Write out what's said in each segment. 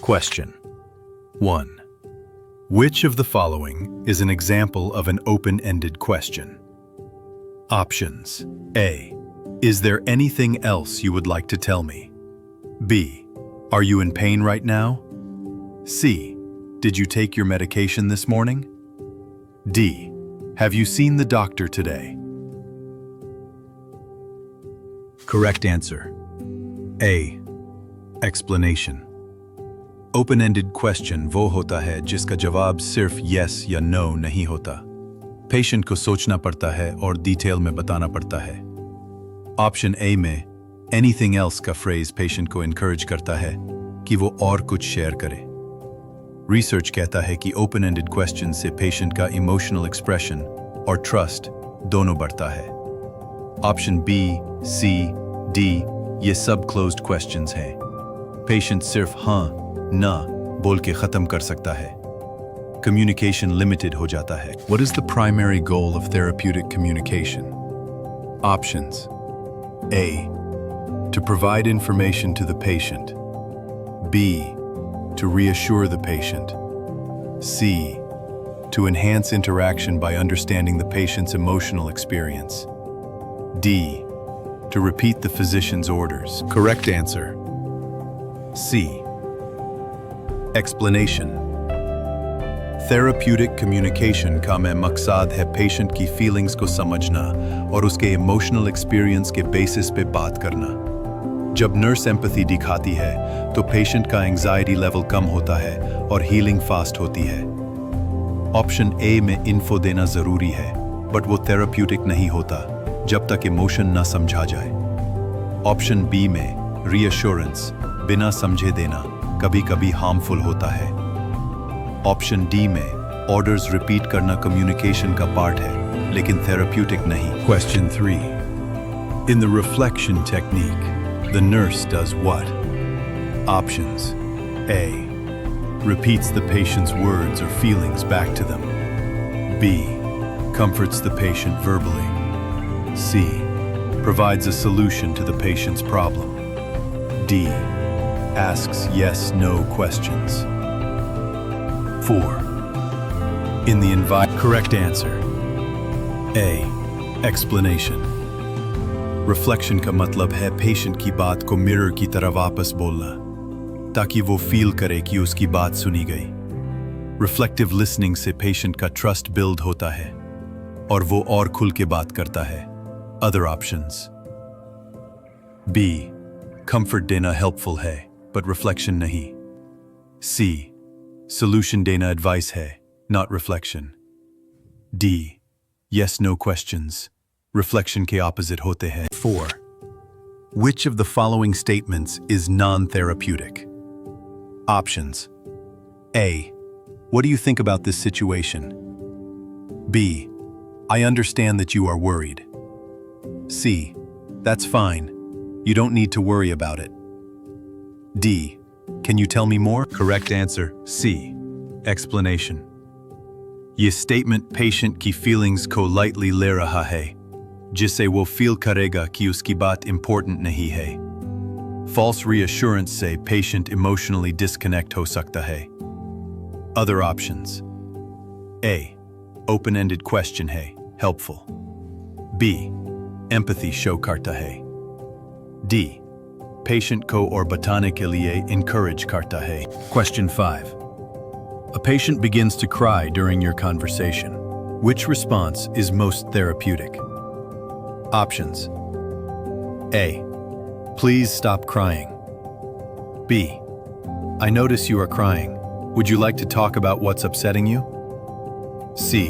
Question 1. Which of the following is an example of an open-ended question? Options. A. Is there anything else you would like to tell me? B. Are you in pain right now? C. Did you take your medication this morning? D. Have you seen the doctor today? Correct answer. A. Explanation. Open-ended question वो होता है जिसका जवाब सिर्फ yes या no नहीं होता. Patient को सोचना पड़ता है और डिटेल में बताना पड़ता है. ऑप्शन ए में anything else का फ्रेज पेशेंट को encourage करता है कि वो और कुछ शेयर करे. रिसर्च कहता है कि ओपन-एंडेड क्वेश्चन से पेशेंट का इमोशनल एक्सप्रेशन और ट्रस्ट दोनों बढ़ता है. ऑप्शन बी, सी, डी ये सब क्लोज्ड क्वेश्चंस हैं. पेशेंट सिर्फ हाँ ना बोल के खत्म कर सकता है. कम्युनिकेशन लिमिटेड हो जाता है. What is the primary goal of therapeutic communication? Options. A. To provide information to the patient. B. To reassure the patient. C. To enhance interaction by understanding the patient's emotional experience. D. To repeat the physician's orders. Correct answer. C. Explanation. Therapeutic communication का मैं मकसद है patient की feelings को समझना और उसके emotional experience के बेसिस पे बात करना. जब नर्स एम्पैथी दिखाती है तो पेशेंट का एंजाइटी लेवल कम होता है और हीलिंग फास्ट होती है. ऑप्शन ए में इन्फो देना जरूरी है बट वो थेराप्यूटिक नहीं होता जब तक इमोशन ना समझा जाए. ऑप्शन बी में रीअश्योरेंस बिना समझे देना कभी कभी हार्मफुल होता है. ऑप्शन डी में ऑर्डर्स रिपीट करना कम्युनिकेशन का पार्ट है लेकिन थेराप्यूटिक नहीं. Question 3. In the reflection technique, the nurse does what? Options. A. Repeats the patient's words or feelings back to them. B. Comforts the patient verbally. C. Provides a solution to the patient's problem. D. Asks yes/no questions. 4. In the environment. Correct answer. A. Explanation. Reflection का मतलब है patient की बात को mirror की तरह वापस बोलना ताकि वो फील करे कि उसकी बात सुनी गई. रिफ्लेक्टिव लिसनिंग से पेशेंट का ट्रस्ट बिल्ड होता है और वो और खुल के बात करता है. Other options. बी. कंफर्ट देना हेल्पफुल है बट रिफ्लेक्शन नहीं. सी. सोल्यूशन देना एडवाइस है not reflection. D. Yes no questions reflection के ऑपोजिट होते हैं. 4. Which of the following statements is non-therapeutic? Options. A. What do you think about this situation? B. I understand that you are worried. C. That's fine. You don't need to worry about it. D. Can you tell me more? Correct answer. C. Explanation. ये statement patient की feelings को lightly ले रहा है जिससे वो feel करेगा कि उसकी बात important नहीं है. False reassurance से patient emotionally disconnect हो सकता है. Other options. A. Open-ended question है helpful. B. Empathy show करता है. D. Patient को और बताने के लिए encourage करता है. Question 5. A patient begins to cry during your conversation. Which response is most therapeutic? Options. A. Please stop crying. B. I notice you are crying. Would you like to talk about what's upsetting you? C.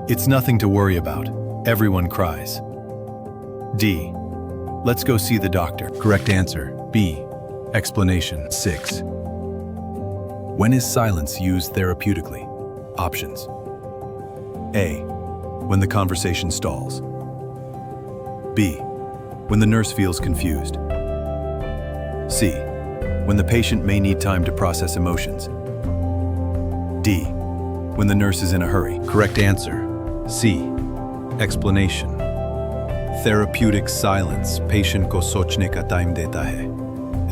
It's nothing to worry about. Everyone cries. D. Let's go see the doctor. Correct answer. B. Explanation. 6. When is silence used therapeutically? Options. A. When the conversation stalls. B. When the nurse feels confused. C. When the patient may need time to process emotions. D. When the nurse is in a hurry. Correct answer. C. Explanation. Therapeutic silence patient को सोचने का time देता है,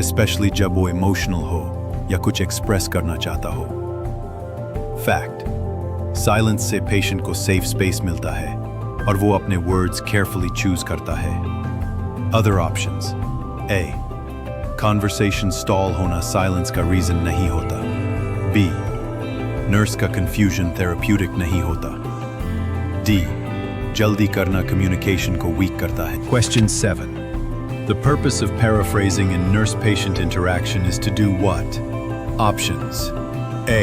especially जब वो emotional हो या कुछ एक्सप्रेस करना चाहता हो। फैक्ट, साइलेंस से पेशेंट को सेफ स्पेस मिलता है और वो अपने वर्ड्स केयरफुली चूज करता है। अदर ऑप्शंस: ए, कॉन्वर्सेशन स्टॉल होना साइलेंस का रीजन नहीं होता। बी, नर्स का कंफ्यूजन थेरेप्यूटिक नहीं होता। डी, जल्दी करना कम्युनिकेशन को वीक करता है। Question 7. The purpose of paraphrasing in nurse-patient interaction is to do what? Options: A,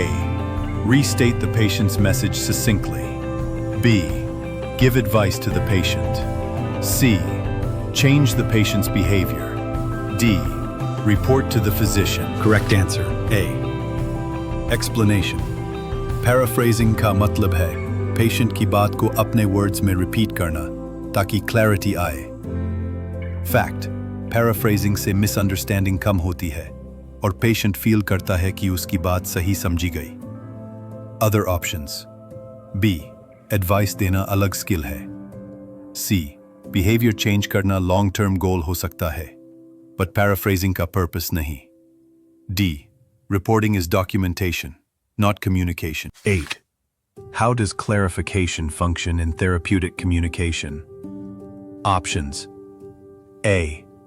restate the patient's message succinctly. B, give advice to the patient. C, change the patient's behavior. D, report to the physician. Correct answer: A. Explanation. Paraphrasing का मतलब है patient की बात को अपने words में repeat करना ताकि क्लैरिटी आए। फैक्ट, पैराफ्रेजिंग से मिसअंडरस्टैंडिंग कम होती है और पेशेंट फील करता है कि उसकी बात सही समझी गई। अदर ऑप्शंस: बी, एडवाइस देना अलग स्किल है। सी, बिहेवियर चेंज करना लॉन्ग टर्म गोल हो सकता है बट पैराफ्रेजिंग का पर्पस नहीं। D, reporting is documentation, not communication. 8. How does clarification function in therapeutic communication? Options: A,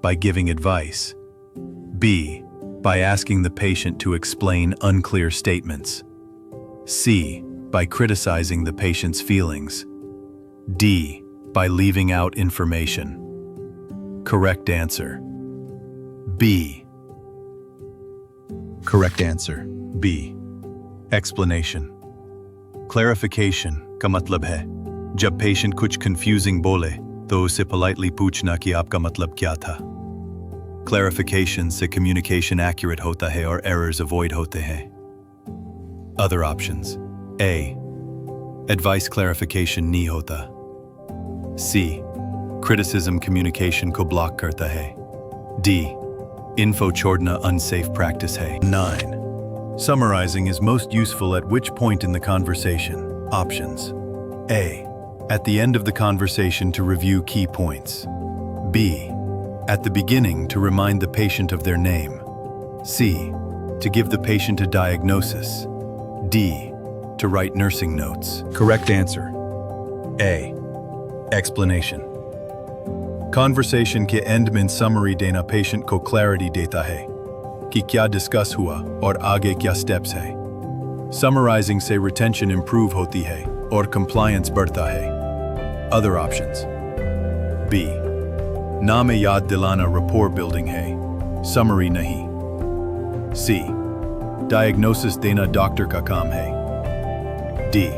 by giving advice. B, by asking the patient to explain unclear statements. C, by criticizing the patient's feelings. D, by leaving out information. Correct answer: B. Correct answer: B. Explanation. Clarification का मतलब है जब patient कुछ confusing बोले तो उसे politely पूछना कि आपका मतलब क्या था। Clarification से communication accurate होता है और errors avoid होते हैं। Other options: A, advice clarification नहीं होता। C, criticism communication को block करता है। D, info छोड़ना unsafe practice है। 9. Summarizing is most useful at which point in the conversation? Options: A, at the end of the conversation to review key points. B, at the beginning to remind the patient of their name. C, to give the patient a diagnosis. D, to write nursing notes. Correct answer: A. Explanation. Conversation के end में summary देना patient को clarity देता है कि क्या discuss हुआ और आगे क्या स्टेप्स है। समराइजिंग से रिटेंशन इंप्रूव होती है और कंप्लायंस बढ़ता है। अदर ऑप्शंस: बी, नाम याद दिलाना rapport बिल्डिंग है, समरी नहीं। सी, डायग्नोसिस देना डॉक्टर का काम है। डी,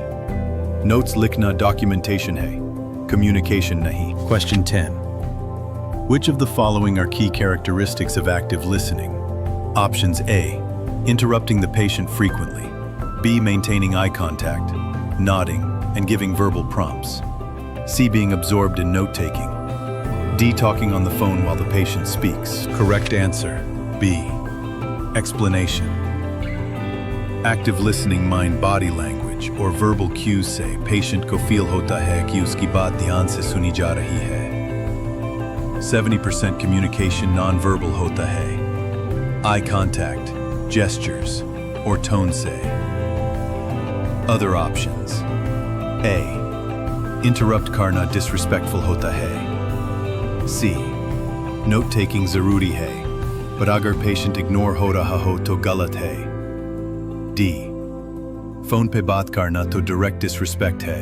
नोट्स लिखना डॉक्यूमेंटेशन है, कम्युनिकेशन नहीं। Question 10. Which of the following are key characteristics of active listening? Options: A, interrupting the patient frequently. B, maintaining eye contact, nodding, and giving verbal prompts. C, being absorbed in note-taking. D, talking on the phone while the patient speaks. Correct answer: B. Explanation. Active listening mind-body language or verbal cues से patient को feel होता है कि उसकी बात ध्यान से सुनी जा रही है। 70% communication non-verbal होता है। Eye contact, gestures, or tone say. Other options: A, interrupt karna disrespectful hota hai. C, note taking zaruri hai, but agar patient ignore ho raha ho to galat hai. D, phone pe baat karna to direct disrespect hai.